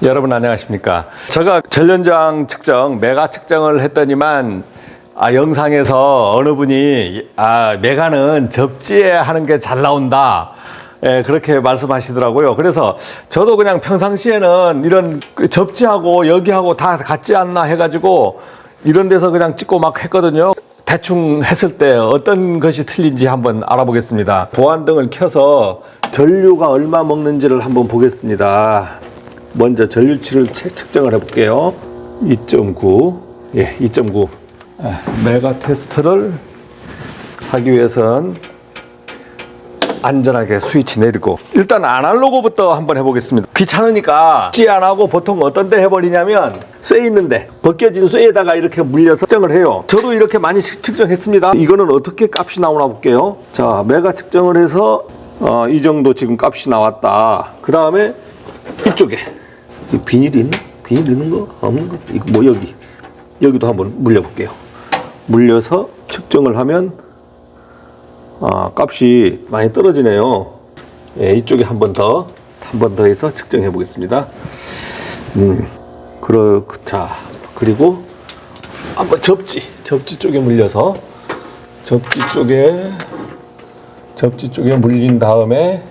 여러분 안녕하십니까. 제가 전련장 측정, 메가 측정을 했더니만 영상에서 어느 분이 메가는 접지에 하는 게 잘 나온다, 그렇게 말씀하시더라고요. 그래서 저도 그냥 평상시에는 이런 접지하고 여기하고 다 같지 않나 해가지고 이런 데서 그냥 찍고 막 했거든요. 대충 했을 때 어떤 것이 틀린지 한번 알아보겠습니다. 보안등을 켜서 전류가 얼마 먹는지를 한번 보겠습니다. 먼저 전류치를 측정을 해볼게요. 2.9, 2.9. 메가 테스트를 하기 위해선 안전하게 스위치 내리고, 일단 아날로그부터 한번 해보겠습니다. 귀찮으니까 찌 안 하고 보통 어떤 데 해버리냐면 쇠 있는데, 벗겨진 쇠에다가 이렇게 물려서 측정을 해요. 저도 이렇게 많이 측정했습니다. 이거는 어떻게 값이 나오나 볼게요. 자, 메가 측정을 해서 이 정도 지금 값이 나왔다. 그 다음에 이쪽에 이 비닐이 있나? 비닐 있는 거? 없는 거? 이거 뭐 여기도 한번 물려볼게요. 물려서 측정을 하면 값이 많이 떨어지네요. 이쪽에 한 번 더 해서 측정해 보겠습니다. 자, 그리고 한번 접지 쪽에 물려서 접지 쪽에 물린 다음에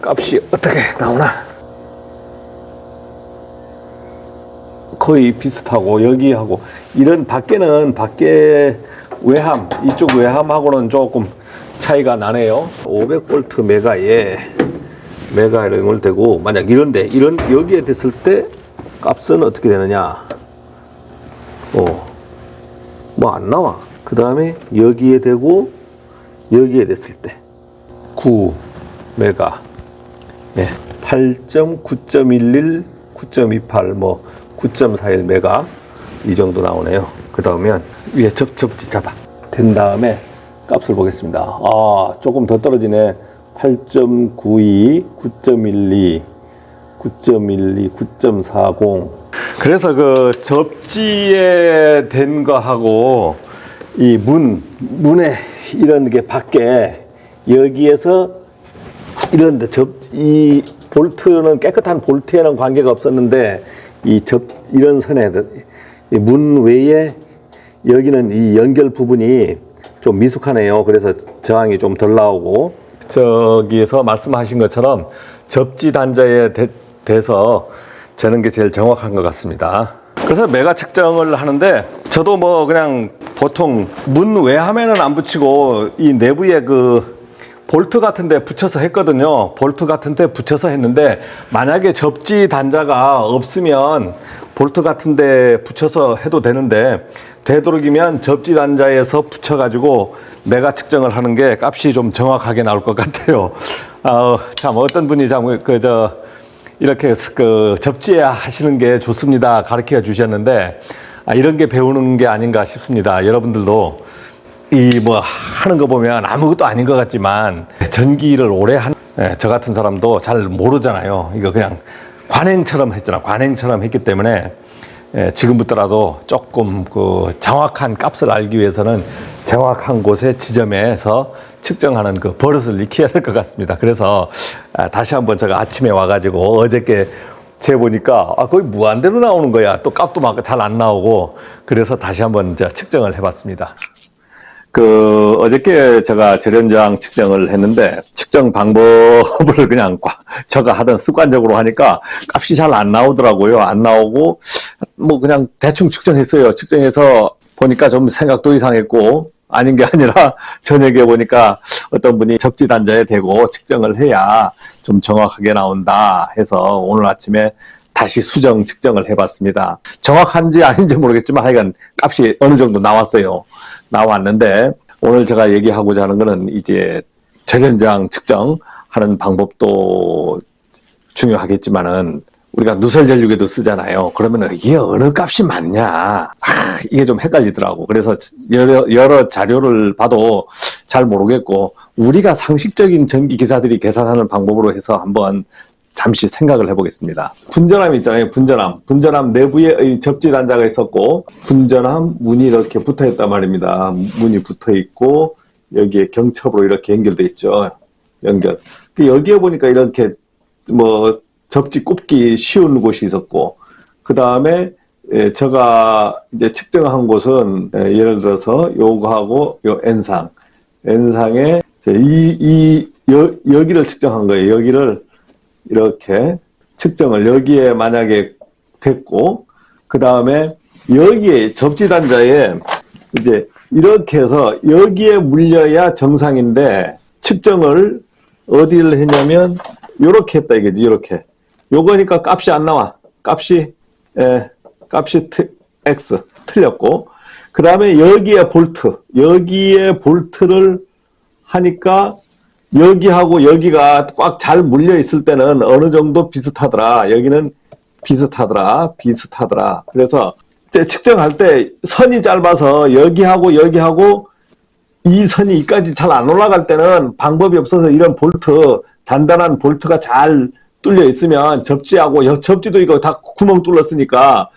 값이 어떻게 나오나? 거의 비슷하고, 여기하고 이런 밖에 외함, 이쪽 외함하고는 조금 차이가 나네요. 500V 메가에 연결되고, 만약 여기에 됐을 때 값은 어떻게 되느냐? 뭐 안 나와. 그 다음에 여기에 되고 여기에 됐을 때 9 메가, 8.9.11, 9.28, 뭐 9.41 메가, 이 정도 나오네요. 그 다음에 위에 접지 잡아 된 다음에 값을 보겠습니다. 조금 더 떨어지네. 8.92, 9.12, 9.12, 9.40. 그래서 그 접지에 된 거하고 이 문에 이런 게 밖에, 여기에서 이런데 이 볼트는 깨끗한 볼트에는 관계가 없었는데, 이런 선에 문 외에 여기는 이 연결 부분이 좀 미숙하네요. 그래서 저항이 좀 덜 나오고, 저기에서 말씀하신 것처럼 접지 단자에 대해서 재는 게 제일 정확한 것 같습니다. 그래서 메가 측정을 하는데, 저도 뭐 그냥 보통 문 외함에는 안 붙이고 이 내부에 그 볼트 같은 데 붙여서 했거든요. 볼트 같은 데 붙여서 했는데, 만약에 접지 단자가 없으면 볼트 같은 데 붙여서 해도 되는데, 되도록이면 접지 단자에서 붙여가지고 메가 측정을 하는 게 값이 좀 정확하게 나올 것 같아요. 참 어떤 분이 이렇게 접지에 하시는 게 좋습니다, 가르쳐 주셨는데, 이런 게 배우는 게 아닌가 싶습니다. 여러분들도 하는 거 보면 아무것도 아닌 것 같지만, 전기를 오래 한 저 같은 사람도 잘 모르잖아요. 이거 그냥 관행처럼 했기 때문에 지금부터라도 조금 정확한 값을 알기 위해서는 정확한 곳에 지점에서 측정하는 그 버릇을 익혀야 될 것 같습니다. 그래서 다시 한번 제가 아침에 와가지고 어저께 재보니까 거의 무한대로 나오는 거야. 또 값도 막 잘 안 나오고, 그래서 다시 한번 측정을 해봤습니다. 어저께 제가 전련장 측정을 했는데, 측정 방법을 그냥 제가 하던 습관적으로 하니까 값이 잘 안 나오더라고요. 안 나오고, 뭐 그냥 대충 측정했어요. 측정해서 보니까 좀 생각도 이상했고, 아닌 게 아니라 저녁에 보니까 어떤 분이 접지 단자에 대고 측정을 해야 좀 정확하게 나온다 해서 오늘 아침에 다시 수정 측정을 해봤습니다. 정확한지 아닌지 모르겠지만 하여간 값이 어느 정도 나왔는데, 오늘 제가 얘기하고자 하는 거는 이제 전련장 측정하는 방법도 중요하겠지만은, 우리가 누설 전류계도 쓰잖아요. 그러면 이게 어느 값이 맞냐, 이게 좀 헷갈리더라고. 그래서 여러 자료를 봐도 잘 모르겠고, 우리가 상식적인 전기 기사들이 계산하는 방법으로 해서 한번 잠시 생각을 해보겠습니다. 분전함 있잖아요. 분전함 내부에 접지 단자가 있었고, 분전함 문이 이렇게 붙어 있단 말입니다. 문이 붙어 있고, 여기에 경첩으로 이렇게 연결돼 있죠. 여기에 보니까 이렇게 뭐 접지 꼽기 쉬운 곳이 있었고, 그 다음에 제가 이제 측정한 곳은 예를 들어서 요거하고 요 N상에 여기를 측정한 거예요. 여기를 이렇게 측정을 여기에 만약에 됐고, 그 다음에 여기에 접지단자에 이제 이렇게 해서 여기에 물려야 정상인데, 측정을 어디를 했냐면 요렇게 했다 이거지. 요렇게 요거니까 값이 안 나와. 값이 X 틀렸고, 그 다음에 여기에 볼트를 하니까 여기하고 여기가 꽉 잘 물려 있을 때는 어느 정도 비슷하더라. 여기는 비슷하더라. 그래서 이제 측정할 때 선이 짧아서 여기하고 이 선이 이까지 잘 안 올라갈 때는 방법이 없어서 이런 단단한 볼트가 잘 뚫려 있으면 접지도 이거 다 구멍 뚫렸으니까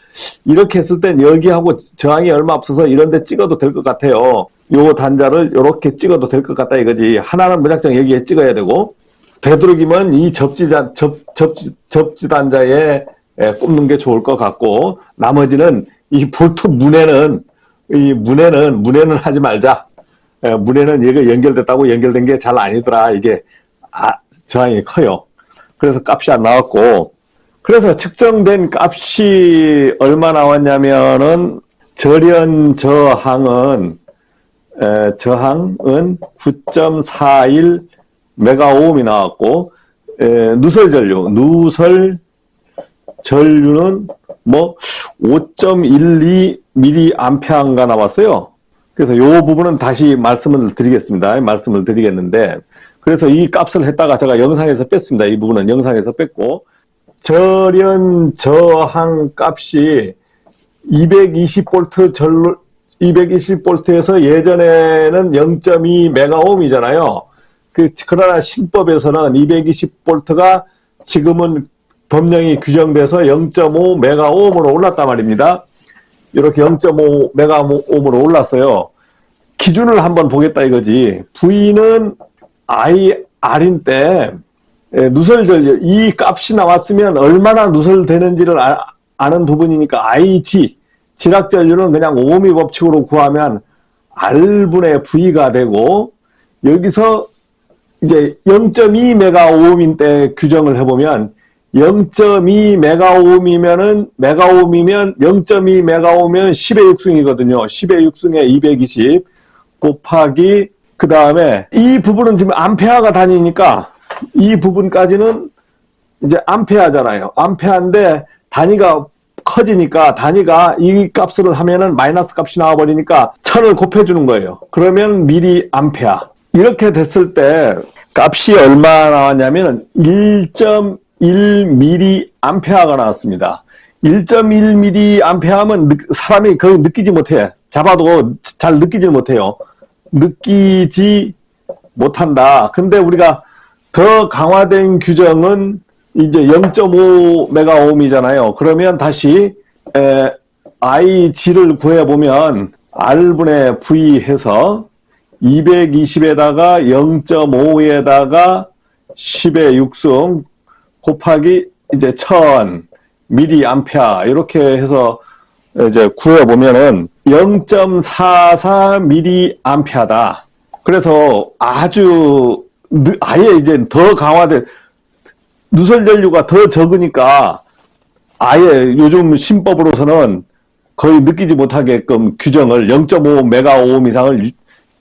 이렇게 했을 땐 여기하고 저항이 얼마 없어서 이런 데 찍어도 될 것 같아요. 요 단자를 이렇게 찍어도 될 것 같다 이거지. 하나는 무작정 여기에 찍어야 되고, 되도록이면 이 접지 단자에 꼽는 게 좋을 것 같고, 나머지는 이 볼트 문에는 하지 말자. 문에는 얘가 연결됐다고 연결된 게 잘 아니더라. 이게 저항이 커요. 그래서 값이 안 나왔고, 그래서 측정된 값이 얼마 나왔냐면은 절연 저항은 9.41 메가오음이 나왔고, 누설 전류는 뭐 5.12 mA인가 나왔어요. 그래서 요 부분은 다시 말씀을 드리겠는데, 그래서 이 값을 했다가 제가 영상에서 뺐습니다. 이 부분은 영상에서 뺐고, 절연 저항 값이 220V에서 예전에는 0.2 메가옴이잖아요. 그러나 신법에서는 220V가 지금은 법령이 규정돼서 0.5 메가옴으로 올랐단 말입니다. 이렇게 0.5 메가옴으로 올랐어요. 기준을 한번 보겠다 이거지. V는 R인 때 누설 전류, 이 값이 나왔으면 얼마나 누설되는지를 아는 부분이니까 IG, 지락 전류는 그냥 오미 법칙으로 구하면 R분의 V가 되고, 여기서 이제 0.2 메가오음인 때 규정을 해보면 0.2 메가오음이면 0.2 메가오면 10의 6승이거든요. 10의 6승에 220 곱하기, 그 다음에 이 부분은 지금 암페어가 다니니까 이 부분까지는 이제 암페어잖아요. 암페어인데 단위가 커지니까, 단위가 이 값을 하면은 마이너스 값이 나와버리니까 1000을 곱해주는 거예요. 그러면 미리 암페어. 이렇게 됐을 때 값이 얼마 나왔냐면 1.1 미리 암페어가 나왔습니다. 1.1 미리 암페어면 사람이 그걸 느끼지 못해. 잡아도 잘 느끼지 못해요. 느끼지 못한다. 근데 우리가 더 강화된 규정은 이제 0.5 메가옴이잖아요. 그러면 다시 IG를 구해보면 R분의 V 해서 220에다가 0.5에다가 10의 6승 곱하기 이제 1000 mA 이렇게 해서 이제 구해보면은 0.44 mA다. 그래서 아예 이제 더 강화된 누설 전류가 더 적으니까 아예 요즘 신법으로서는 거의 느끼지 못하게끔 규정을 0.5 메가오hm 이상을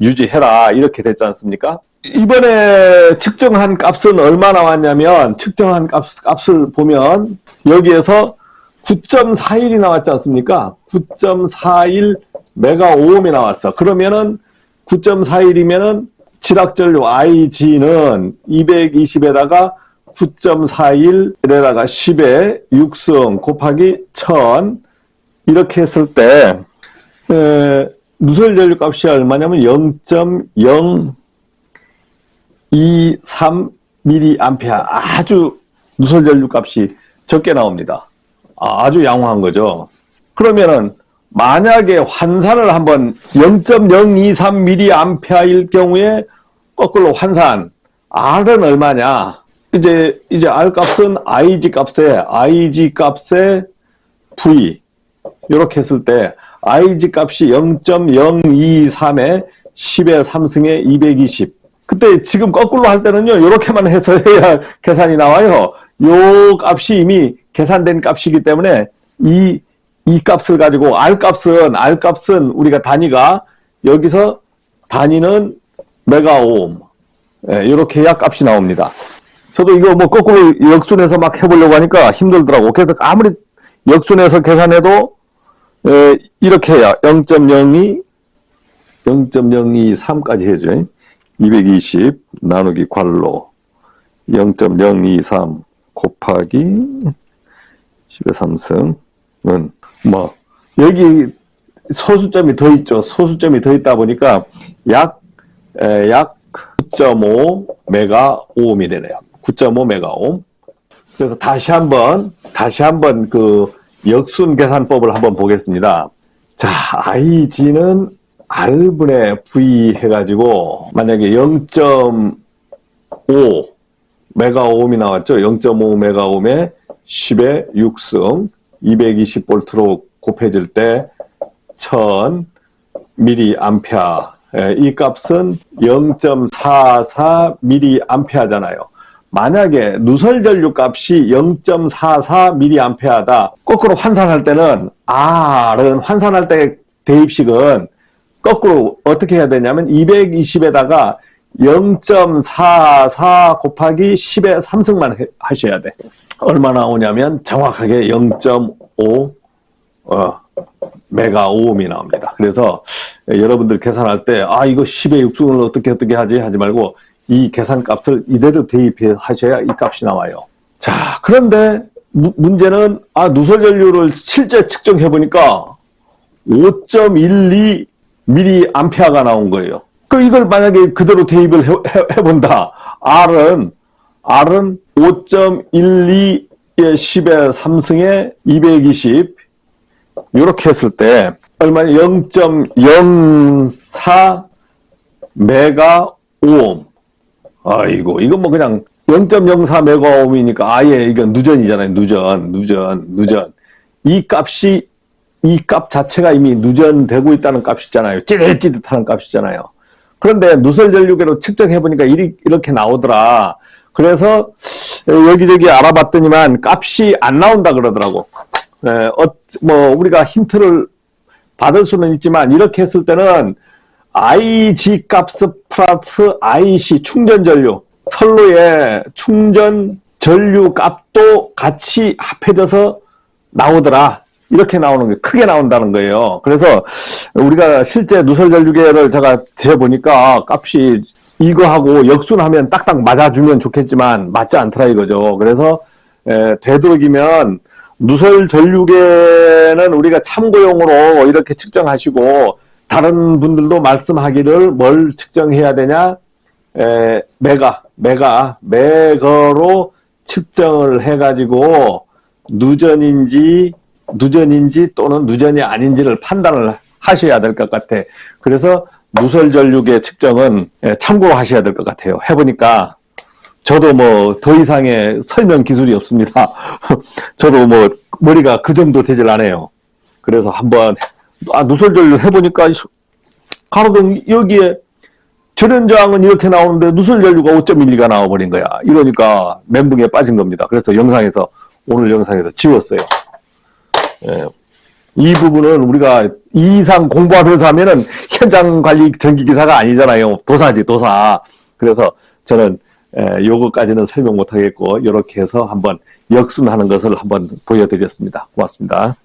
유지해라 이렇게 됐지 않습니까? 이번에 측정한 값은 얼마 나왔냐면, 측정한 값을 보면 여기에서 9.41이 나왔지 않습니까? 9.41 메가오음이 나왔어. 그러면은 9.41이면은 지락전류 IG는 220에다가 9.41에다가 10의 6승 곱하기 1000 이렇게 했을 때 누설 전류 값이 얼마냐면 0.023 mA. 아주 누설 전류 값이 적게 나옵니다. 아주 양호한 거죠. 그러면은 만약에 환산을 한번 0.023 mA일 경우에 거꾸로 환산 R은 얼마냐? 이제 R 값은 IG 값에 V. 이렇게 했을 때, IG 값이 0.023에 10의 3승에 220. 그때 지금 거꾸로 할 때는요, 이렇게만 해서 해야 계산이 나와요. 요 값이 이미 계산된 값이기 때문에 이 값을 가지고 R 값은 우리가 단위가 여기서 단위는 메가오hm. 예, 이렇게 해야 값이 나옵니다. 저도 이거 뭐 거꾸로 역순해서 막 해보려고 하니까 힘들더라고. 그래서 아무리 역순해서 계산해도 이렇게 해야 0.023까지 해줘. 220 나누기 괄로 0.023 곱하기 10의 3승은 뭐 여기 소수점이 더 있죠. 소수점이 더 있다 보니까 약 9.5 메가오음이 되네요. 9.5 메가오음. 그래서 다시 한번 그 역순 계산법을 한번 보겠습니다. 자, IG는 R분의 V 해가지고 만약에 0.5 메가오음이 나왔죠. 0.5 메가오음에 10의 6승 220볼트로 곱해질 때 1000 밀리암페어. 이 값은 0.44 밀리암페어잖아요. 만약에 누설 전류 값이 0.44 밀리암페어다. 거꾸로 환산할 때는 R은 환산할 때 대입식은 거꾸로 어떻게 해야 되냐면 220에다가 0.44 곱하기 10의 3승만 하셔야 돼. 얼마나 오냐면 정확하게 0.5 메가오음이 나옵니다. 그래서 여러분들 계산할 때 이거 10의 6승을 어떻게 하지 말고 이 계산값을 이대로 대입해 하셔야 이 값이 나와요. 자, 그런데 문제는 누설 전류를 실제 측정해 보니까 5.12 밀리암페어가 나온 거예요. 이걸 만약에 그대로 대입을 해본다. R은 5.12의 10의 3승에 220 이렇게 했을 때 얼마나 0.04 메가오hm. 아이고, 이거 뭐 그냥 0.04 메가오음이니까 아예 이건 누전이잖아요. 누전. 이 값 자체가 이미 누전되고 있다는 값이잖아요. 찌릿찌릿하는 값이잖아요. 그런데 누설 전류계로 측정해보니까 이렇게 나오더라. 그래서 여기저기 알아봤더니만 값이 안 나온다 그러더라고. 뭐 우리가 힌트를 받을 수는 있지만 이렇게 했을 때는 IG 값 플러스 IC 충전 전류, 선로의 충전 전류 값도 같이 합해져서 나오더라. 이렇게 나오는 게 크게 나온다는 거예요. 그래서 우리가 실제 누설 전류계를 제가 재보니까 값이 이거하고 역순하면 딱딱 맞아주면 좋겠지만 맞지 않더라 이거죠. 그래서 되도록이면 누설 전류계는 우리가 참고용으로 이렇게 측정하시고 다른 분들도 말씀하기를 뭘 측정해야 되냐? 메가로 측정을 해가지고 누전인지 또는 누전이 아닌지를 판단을 하셔야 될 것 같아. 그래서 누설 전류계 측정은 참고하셔야 될 것 같아요. 해보니까 저도 뭐 더 이상의 설명 기술이 없습니다. 저도 뭐 머리가 그 정도 되질 않아요. 그래서 한번 누설 전류 해보니까 가로등 여기에 절연저항은 이렇게 나오는데 누설 전류가 5.12가 나와버린 거야. 이러니까 멘붕에 빠진 겁니다. 그래서 오늘 영상에서 지웠어요. 이 부분은 우리가 이 이상 공부하면서 하면은 현장 관리 전기기사가 아니잖아요. 도사지, 도사. 그래서 저는 요거까지는 설명 못 하겠고, 이렇게 해서 한번 역순하는 것을 한번 보여드렸습니다. 고맙습니다.